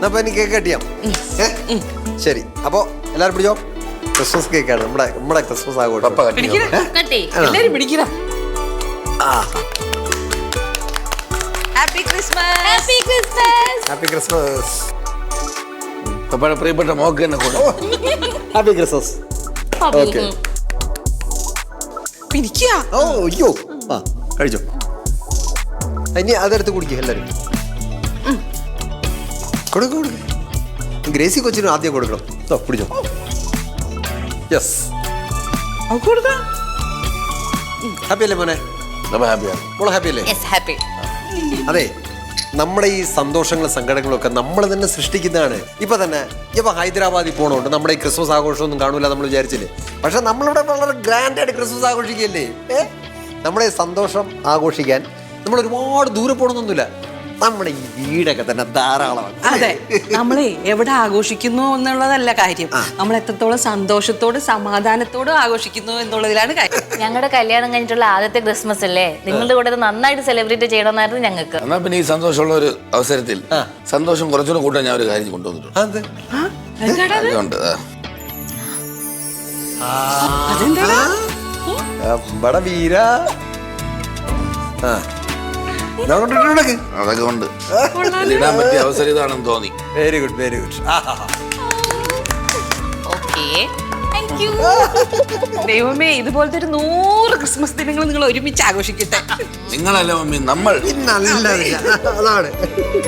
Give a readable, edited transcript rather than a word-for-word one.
അപ്പൊ എനിക്ക് കേക്ക് കട്ടിയാം. ശരി, അപ്പൊ എല്ലാരും പിടിച്ചോ. ക്രിസ്മസ് കേക്കാണ് നമ്മുടെ ക്രിസ്മസ് ആഘോഷം. Happy Christmas. Happy Christmas. Happy Christmas. പപ്പയുടെ പ്രിയപ്പെട്ട മോക്ക് തന്നെ കൂടെ ഹാപ്പി ക്രിസ്മസ്. ഓക്കെ. ഓ അയ്യോ, ആ കഴിച്ചോ. ഇനി അതെടുത്ത് കുടിക്കുക എല്ലാരും. കൊടുക്ക. ഗ്രേസി കൊച്ചിനും ആദ്യം കൊടുക്കണം. പിടിച്ചോ. യെസ്, ഹാപ്പി അല്ലേ മോനെ? മോളെ ഹാപ്പി അല്ലേ? ഹാപ്പി. അതെ, നമ്മുടെ ഈ സന്തോഷങ്ങളും സങ്കടങ്ങളും ഒക്കെ നമ്മൾ തന്നെ സൃഷ്ടിക്കുന്നതാണ്. ഇപ്പൊ തന്നെ ഹൈദരാബാദിൽ പോകണോണ്ട് നമ്മുടെ ഈ ക്രിസ്മസ് ആഘോഷമൊന്നും കാണൂല നമ്മൾ വിചാരിച്ചില്ലേ. പക്ഷെ നമ്മളിവിടെ വളരെ ഗ്രാൻഡ് ആയിട്ട് ക്രിസ്മസ് ആഘോഷിക്കുകയല്ലേ. നമ്മുടെ സന്തോഷം ആഘോഷിക്കാൻ നമ്മൾ ഒരുപാട് ദൂരെ പോകണമെന്നൊന്നുമില്ല. നമ്മുടെ ഈ വീടൊക്കെ തന്നെ ധാരാളമാണ്. അതെ, നമ്മളെ എവിടെ ആഘോഷിക്കുന്നു എന്നുള്ളതല്ല കാര്യം, നമ്മൾ എത്രത്തോളം സന്തോഷത്തോട് സമാധാനത്തോട് ആഘോഷിക്കുന്നു എന്നുള്ളതിലാണ് കാര്യം. ഞങ്ങളുടെ കല്യാണം കഴിഞ്ഞിട്ടുള്ള ആദ്യത്തെ ക്രിസ്മസ് അല്ലേ, നിങ്ങളുടെ കൂടെ നന്നായിട്ട് സെലിബ്രേറ്റ് ചെയ്യണമെന്നായിരുന്നു ഞങ്ങൾക്ക്. എന്നാ പിന്നെ ഈ സന്തോഷമുള്ള ഒരു അവസരത്തിൽ സന്തോഷം കുറച്ചുകൂടെ കൂട്ടാൻ ഞാൻ ഒരു കാര്യം കൊണ്ടുവന്നിട്ടുണ്ട്. വീര അതൊക്കെ കൊണ്ട് ഇടാൻ പറ്റിയ അവസരം ഇതാണെന്ന് തോന്നി. Very good, very good. ദൈവമേ, ഇതുപോലത്തെ ഒരു 100 ക്രിസ്മസ് ദിനങ്ങൾ നിങ്ങൾ ഒരുമിച്ച് ആഘോഷിക്കട്ടെ. നിങ്ങളല്ല മമ്മി, നമ്മൾ. അതാണ്